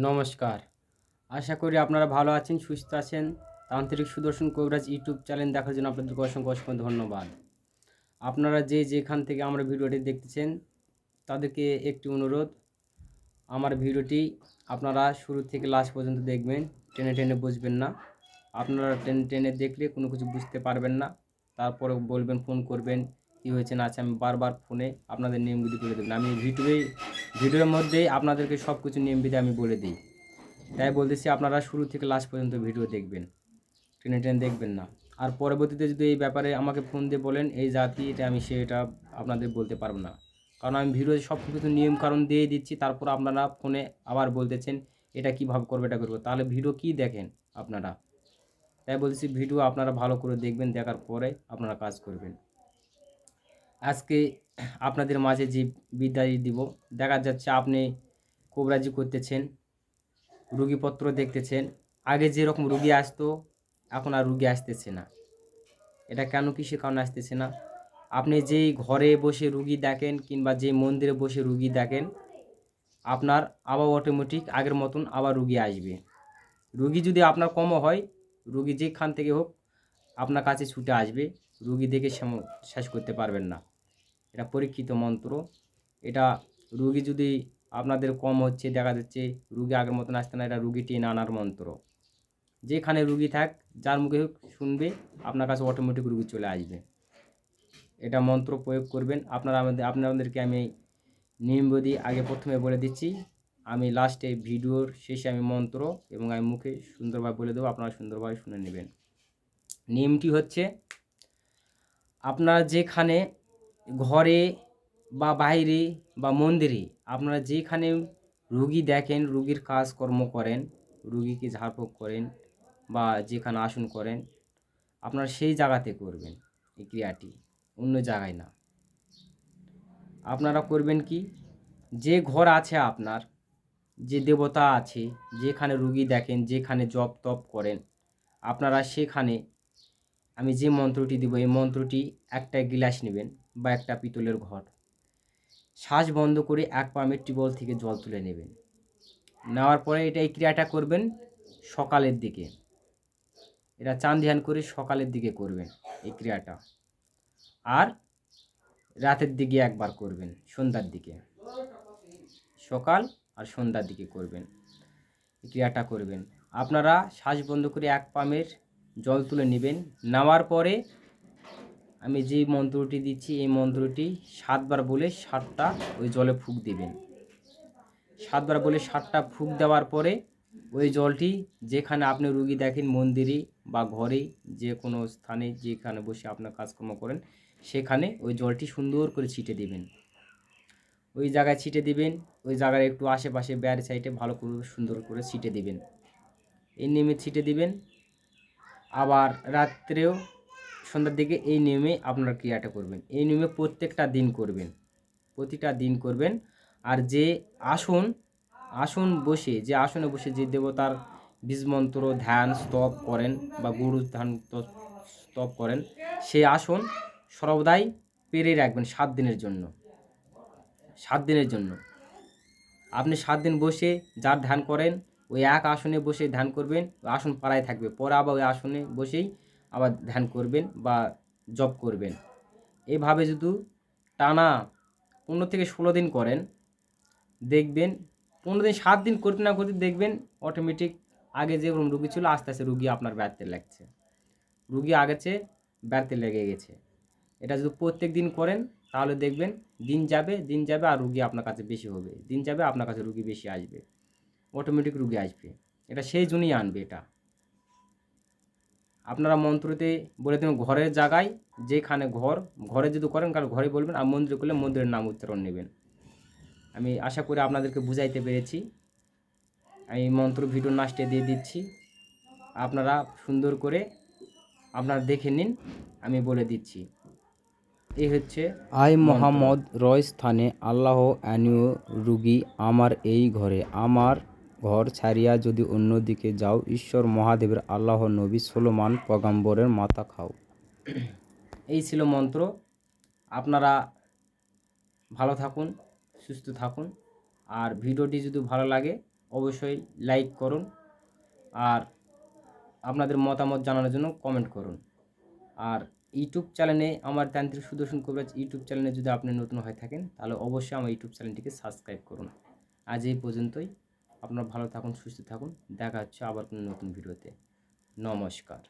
নমস্কার। আশা করি আপনারা ভালো আছেন, সুস্থ আছেন। তান্ত্রিক সুদর্শন কবিরাজ ইউটিউব চ্যানেল দেখার জন্য আপনাদেরকে অসংখ্য অসংখ্য ধন্যবাদ। আপনারা যেখান থেকে আমার ভিডিওটি দেখতেছেন তাদেরকে একটি অনুরোধ, আমার ভিডিওটি আপনারা শুরু থেকে লাস্ট পর্যন্ত দেখবেন, টেনে টেনে বুঝবেন না। আপনারা টেনে টেনে দেখলে কোনো কিছু বুঝতে পারবেন না। তারপরে বলবেন, ফোন করবেন, কী হয়েছে না আছে। আমি বারবার ফোনে আপনাদের নিয়মবিধি বলে দেবেন। আমি ভিডিওর মধ্যেই আপনাদেরকে সব কিছু নিয়মবিধি আমি বলে দিই। তাই বলতেছি, আপনারা শুরু থেকে লাস্ট পর্যন্ত ভিডিও দেখবেন, টেনে টেনে দেখবেন না। আর পরবর্তীতে যদি এই ব্যাপারে আমাকে ফোন দিয়ে বলেন এই জাতি এটা, আমি সেটা আপনাদের বলতে পারবো না। কারণ আমি ভিডিও সব কিছু নিয়ম কারণ দিয়ে দিচ্ছি, তারপর আপনারা ফোনে আবার বলতেছেন এটা কীভাবে করবো, এটা করবো। তাহলে ভিডিও কি দেখেন আপনারা? তাই বলছি, ভিডিও আপনারা ভালো করে দেখবেন, দেখার পরে আপনারা কাজ করবেন। আজকে আপনাদের মাঝে যে বিদ্যাটি দিব, দেখা যাচ্ছে আপনি কবিরাজি করতেছেন, রুগীপত্র দেখতেছেন। আগে যেরকম রুগী আসতো এখন আর রুগী আসতেছে না। এটা কেন, কিসের কারণে আসতেছে না? আপনি যেই ঘরে বসে রুগী দেখেন কিংবা যে মন্দিরে বসে রুগী দেখেন, আপনার আবার অটোমেটিক আগের মতন আবার রুগী আসবে। রুগী যদি আপনার কমও হয়, রুগী যেখান থেকে হোক আপনার কাছে ছুটে আসবে। রুগী দেখে শেষ করতে পারবেন না। এটা পরীক্ষিত মন্ত্র। এটা রুগী যদি আপনাদের কম হচ্ছে, দেখা যাচ্ছে রুগী আগের মতন আসছে না, এটা রুগী টেনে আনার মন্ত্র। যেখানে রুগী থাক, যার মুখে হোক শুনবে, আপনার কাছে অটোমেটিক রুগী চলে আসবে। এটা মন্ত্র প্রয়োগ করবেন। আপনাদেরকে আমি নিয়মবিধি আগে প্রথমে বলে দিচ্ছি, আমি লাস্টে ভিডিওর শেষে আমি মন্ত্র এবং আমি মুখে সুন্দরভাবে বলে দেবো, আপনারা সুন্দরভাবে শুনে নেবেন। নিয়মটি হচ্ছে, আপনারা যেখানে ঘরে বা বাইরে বা মন্দিরে আপনারা যেখানে রুগী দেখেন, রুগীর কাজকর্ম করেন, রুগীকে ঝাড়ফুঁক করেন বা যেখানে আসন করেন, আপনারা সেই জায়গাতে করবেন এই ক্রিয়াটি, অন্য জায়গায় না। আপনারা করবেন কি, যে ঘর আছে আপনার, যে দেবতা আছে, যেখানে রুগী দেখেন, যেখানে জপ তপ করেন, আপনারা সেখানে আমি যে মন্ত্রটি দিব, এই মন্ত্রটি একটা গ্লাস নেবেন বা একটা পিতলের ঘট, শ্বাস বন্ধ করে এক পামের টিউবওয়েল থেকে জল তুলে নেবেন। নেওয়ার পরে এই ক্রিয়াটা করবেন সকালের দিকে। এটা চান ধ্যান করে সকালের দিকে করবেন এই ক্রিয়াটা। আর রাতের দিকে একবার করবেন, সন্ধ্যার দিকে। সকাল আর সন্ধ্যার দিকে করবেন এই ক্রিয়াটা করবেন। আপনারা শ্বাস বন্ধ করে এক পামের জল তুলে নেবেন। নেওয়ার পরে আমি যে মন্ত্রটি দিচ্ছি, এই মন্ত্রটি 7 বার বলে 7টা ওই জলে ফুঁক দিবেন। 7 বার বলে 7টা ফুঁক দেওয়ার পরে ওই জলটি যেখানে আপনি রুগী দেখেন, মন্দিরে বা ঘরে, যে কোনো স্থানে যেখানে বসে আপনার কাজকর্ম করেন, সেখানে ওই জলটি সুন্দর করে ছিটে দিবেন। ওই জায়গায় ছিটে দিবেন, ওই জায়গার একটু আশেপাশে বাইরে সাইডে ভালো করে সুন্দর করে ছিটে দিবেন। এই নিয়মে ছিটে দিবেন। আবার রাত্রেও সন্ধ্যার দিকে এই নিয়মে আপনারা ক্রিয়াটা করবেন। এই নিয়মে প্রত্যেকটা দিন করবেন, প্রতিটা দিন করবেন। আর যে আসন বসে, যে আসনে বসে যে দেবতার বীজমন্ত্র ধ্যান স্তব করেন বা গুরু ধ্যান স্তব করেন, সেই আসন সর্বদাই পেরে রাখবেন 7 দিনের জন্য। 7 দিনের জন্য আপনি 7 দিন বসে যার ধ্যান করেন, ওই এক আসনে বসে ধ্যান করবেন। ওই আসন পাড়ায় থাকবে, পরে আবার ওই আসনে বসেই আবার ধ্যান করবেন বা জপ করবেন। এভাবে যদি টানা 15 থেকে 16 দিন করেন, দেখবেন 15 দিন 7 দিন করতে না করতে দেখবেন অটোমেটিক আগে যেরকম রুগী ছিল আস্তে আস্তে রুগী আপনার বাড়তে লাগছে, রুগী আগের চেয়ে বাড়তে লেগে গেছে। এটা যদি প্রত্যেক দিন করেন তাহলে দেখবেন দিন যাবে দিন যাবে আর রুগী আপনার কাছে বেশি হবে, দিন যাবে আপনার কাছে রুগী বেশি আসবে, অটোমেটিক রুগী আসবে। এটা সেই জন্যই আনবে। এটা আপনারা মন্ত্রতে বলে দেবেন ঘরের জায়গায়, যেখানে ঘরে যদি করেন কারণ ঘরে বলবেন, আর মন্দিরে করলে মন্দিরের নাম উচ্চারণ নেবেন। আমি আশা করি আপনাদেরকে বুঝাইতে পেরেছি। আমি মন্ত্র ভিডিও লাস্টে দিয়ে দিচ্ছি, আপনারা সুন্দর করে আপনারা দেখে নিন, আমি বলে দিচ্ছি। এই হচ্ছে আই মোহাম্মদ রয় স্থানে আল্লাহ আনিও রুগী আমার এই ঘরে, আমার ঘর ছাড়িয়া যদি অন্যদিকে যাও, ঈশ্বর মহাদেবের আল্লাহ নবী সোলোমান পয়গম্বরের মাথা খাও। এই ছিল মন্ত্র। আপনারা ভালো থাকুন, সুস্থ থাকুন। আর ভিডিওটি যদি ভালো লাগে অবশ্যই লাইক করুন আর আপনাদের মতামত জানানোর জন্য কমেন্ট করুন। আর ইউটিউব চ্যানেলে আমার তান্ত্রিক সুদর্শন কবিরাজ ইউটিউব চ্যানেলে যদি আপনি নতুন হয়ে থাকেন তাহলে অবশ্যই আমার ইউটিউব চ্যানেলটিকে সাবস্ক্রাইব করুন। আজ এই পর্যন্তই। আপনারা ভালো থাকুন, সুস্থ থাকুন। দেখা হচ্ছে আবার কোনো নতুন ভিডিওতে। নমস্কার।